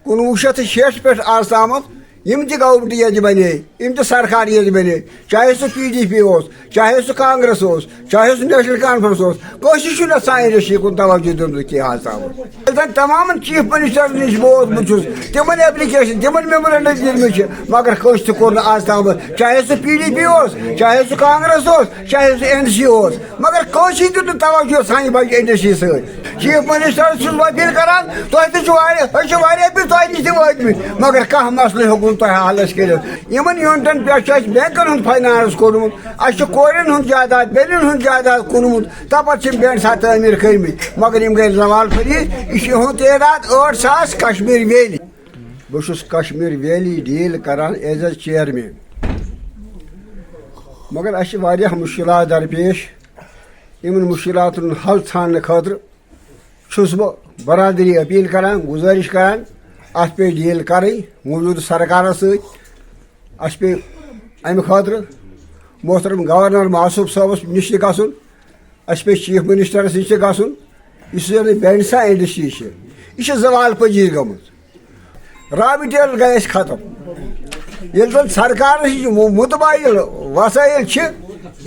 1960 पे आज तामत यम त गवर्नमेंट ये बने यम त सरकार ये बने चाहे सह PDP चाहे सह कांग्रेस चाहे सह नेशनल कॉन्फ्रेंस कोशिश साइंस कुन तवज्जो दिनक कह आज तामत तमाम चीफ मिनिस्टर नश बोजमुत तिमन एप्लिकेशन तिमन मेमोरेंडम दिलम मगर कस कोर आज तामत चाहे सह PDP चाहे सह कांग्रेस चाहे सह NC मगर कस दिन तवज्जो सान बच इंडस्ट्री चीफ मिनिस्टर अपील करान तुम मगर कह मसल हेकुन तुम हल कर यूनिटन पे बैंकन फाइनानस कोर्मुत कोरन जायदाद बेन जायदाद कुनमुत तपत बेंड सा तमीर कर्मित मगर गई जवाल फरीद यह तदाद 8,000 कश्मीर वैली बहुत कश्मीर वैली डील करान एज ए चेयरमैन मगर मुश्किलात दरपेश इन मुश्किलात हल ान खतर बह बरादरी अपील करान गुजारिश करान अत पे डील कर मौजूद सरकार सत पे अमि खतर मोहतरम गवर्नर मासूफ साहबस नश गन पे चीफ मिनिस्टरस नश गन बेंडसा इंडस्ट्री यह जवाल पजीर गमुत रॉ मटेरियल गए खत्म ये जन सरकार मुतबाइल वसाइल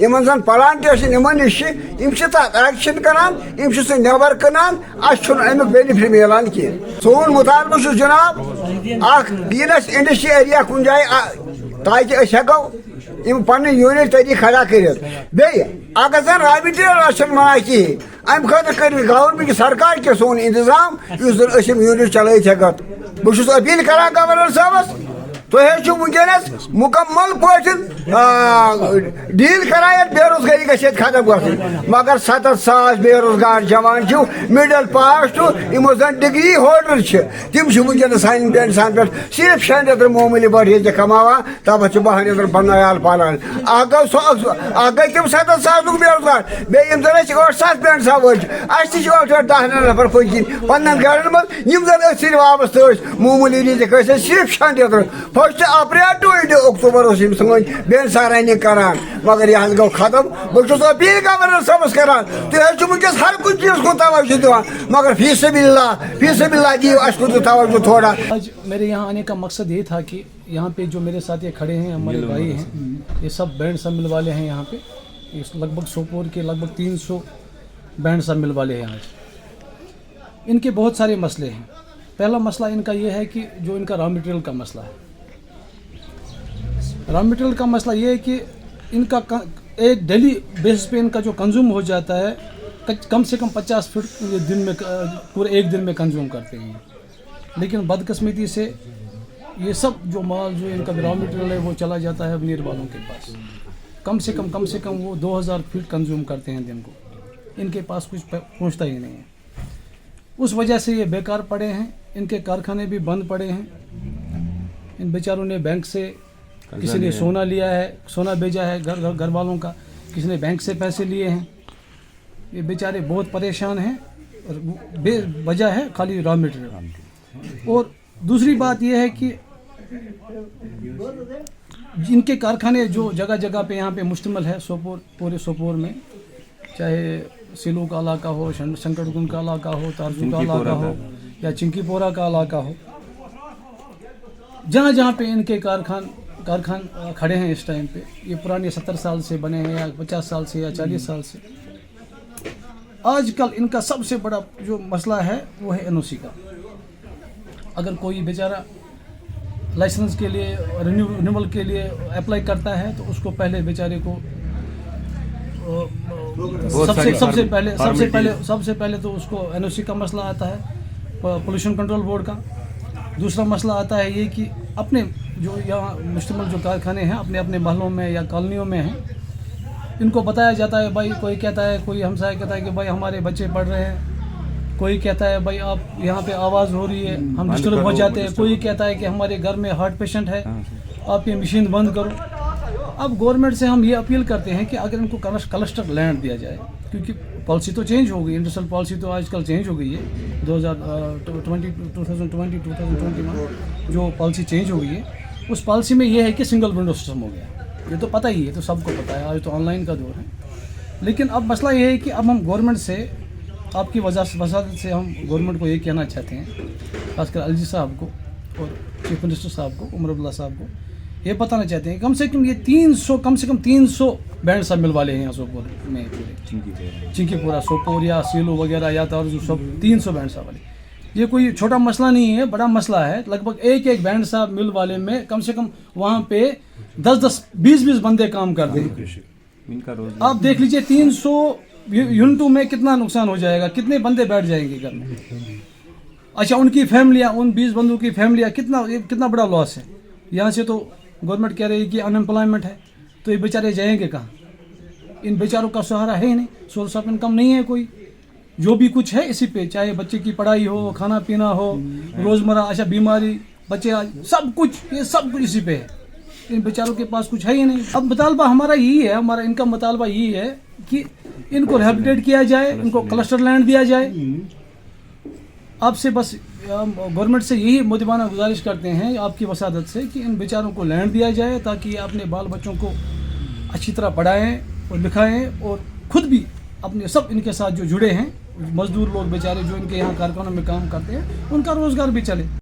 इन जन प्लांटेशन इन नश एक्शन करान सह नबर कनान अमुक बेनिफिट मिलान कह सोन मुतालबा जनाब दीन इंडस्ट्री एरिया कुन जाए ताकि हेको पन यूनिट तरी खड़ा कर अगर जन रॉ मटेरियल मना कहें अम खतर कर गवर्नमेंट सरकार के सोन इंतजाम यूनिट चल बहुत अपील कर गवर्नर साहबस तुम वनस मुकम्मल पे डील करान बेरोजगारी गि खत्म ग मगर 70,000 बेरोजगार जवान मिडल पास यम जन डिग्री होल्डर तम वनस सान बेंडसान पे सिर्फ 6 रेत मामूली बट कमावा तब 12 रेत पन आल पालान गई तम 70,000 बेरोजगार बेम जन 8,000 बेंडसा व 10 नफर पकन पन्न गाड़न मज जन वाबस्त मामूली रिजिक सिर्फ 6 रेत फर्स्ट अप्रैल टू अक्टूबर सन बेंडसा रनिंग करान मगर यह गो खत्म बहुत अपील गवर्नर साहबस करान तुम वनस हर कुछ चीज को तवज्जो दिवान मगर फी सबिल्लाह दी अस तवज्जो थोड़ा। आज मेरे यहाँ आने का मकसद ये था कि यहाँ पे जो मेरे साथ ये खड़े हैं हमारे भाई हैं ये सब बैंड सम्मिल वाले हैं यहाँ पे लगभग सोपोर के लगभग 300 बैंड सम्मिल वाले हैं। आज इनके बहुत सारे मसले हैं। पहला मसला इनका ये है कि जो इनका रॉ मटेरियल का मसला है। रॉ मटेरियल का मसला ये है कि इनका एक डेली बेसिस पे इनका जो कंज्यूम हो जाता है कम से कम 50 फीट दिन में पूरे एक दिन में कंज्यूम करते हैं। लेकिन बदकिस्मती से ये सब जो माल जो इनका रॉ मटेरियल है वो चला जाता है अमीर वालों के पास। कम से कम वो 2000 फीट कंज्यूम करते हैं दिन को। इनके पास कुछ पहुँचता ही नहीं है। उस वजह से ये बेकार पड़े हैं। इनके कारखाने भी बंद पड़े हैं। इन बेचारों ने बैंक से किसी ने सोना लिया है, सोना भेजा है घर वालों का, किसी ने बैंक से पैसे लिए हैं। ये बेचारे बहुत परेशान हैं और बेवजह है खाली रॉ मटेरियल। और दूसरी बात ये है कि इनके कारखाने जो जगह जगह पे यहाँ पे मुश्तमिल है सोपोर, पूरे सोपोर में, चाहे सिलू का इलाका हो, शंकरगुन का इलाका हो, तारजू का इलाका हो या चिंकीपोरा का इलाका हो, जहाँ जहाँ पे इनके कारखान खड़े हैं इस टाइम पे, ये पुराने 70 साल से बने हैं या 50 साल से या 40 साल से। आजकल इनका सबसे बड़ा जो मसला है वो है NOC का। अगर कोई बेचारा लाइसेंस के लिए रिन्यूअल के लिए अप्लाई करता है तो उसको पहले बेचारे को सबसे पहले तो उसको NOC का मसला आता है, पोल्यूशन कंट्रोल बोर्ड का। दूसरा मसला आता है ये कि अपने जो यहाँ मुश्तमिल जो कारखाने हैं अपने अपने महलों में या कॉलोनियों में हैं, इनको बताया जाता है भाई, कोई कहता है, कोई हमसाया कहता है कि भाई हमारे बच्चे पढ़ रहे हैं, कोई कहता है भाई आप यहाँ पे आवाज़ हो रही है हम डिस्टर्ब हो जाते हैं, कोई कहता है कि हमारे घर में हार्ट पेशेंट है आप ये मशीन बंद करो। अब गवर्नमेंट से हम ये अपील करते हैं कि अगर इनको क्लस्टर लैंड दिया जाए, क्योंकि पॉलिसी तो चेंज हो गई, इंडस्ट्रियल पॉलिसी तो आजकल चेंज हो गई है। 2020-2021 जो पॉलिसी चेंज हो गई है उस पॉलिसी में ये है कि सिंगल विंडो सिस्टम हो गया। ये तो पता ही है, तो सबको पता है, आज तो ऑनलाइन का दौर है। लेकिन अब मसला ये है कि अब हम गवर्नमेंट से, आपकी वजह से हम गवर्नमेंट को ये कहना चाहते हैं, खासकर एलजी साहब को, और चीफ मिनिस्टर साहब को, उमर अब्दुल्ला साहब को ये बताना चाहते हैं कम से कम ये 300 बैंड सब मिल वाले हैं यहाँ सोपोर में पूरे चिंकीपुरा, सोपोर या सीलो वगैरह या तो जो सब 300 बैंड साहब वाले। ये कोई छोटा मसला नहीं है, बड़ा मसला है। लगभग एक बैंड साहब मिल वाले में कम से कम वहाँ पे 10-20 बंदे काम करते हैं। आप देख लीजिए 300 यूनिटों में कितना नुकसान हो जाएगा, कितने बंदे बैठ जाएंगे घर में। अच्छा, उनकी फैमिलियाँ, उन 20 बंदों की फैमिलियाँ, कितना बड़ा लॉस है। यहाँ से तो गवर्नमेंट कह रही है कि अनएम्प्लॉयमेंट है, तो ये बेचारे जाएंगे कहाँ? इन बेचारों का सहारा है ही नहीं, सोर्स ऑफ इनकम नहीं है कोई। जो भी कुछ है इसी पे, चाहे बच्चे की पढ़ाई हो, खाना पीना हो, रोजमर्रा, अच्छा बीमारी, बच्चे, सब कुछ, ये सब कुछ इसी पे है। इन बेचारों के पास कुछ है ही नहीं। अब मुतालबा हमारा यही है, हमारा इनका मुतालबा यही है कि इनको रिहेबिलिटेट किया जाए, इनको क्लस्टर लैंड दिया जाए। आपसे बस गवर्नमेंट से यही मुद्दबाना गुजारिश करते हैं आपकी वसादत से कि इन बेचारों को लैंड दिया जाए, ताकि अपने बाल बच्चों को अच्छी तरह पढ़ाएं और लिखाएं, और खुद भी अपने सब इनके साथ जो जुड़े हैं मजदूर लोग बेचारे जो इनके यहाँ कारखानों में काम करते हैं, उनका रोज़गार भी चले।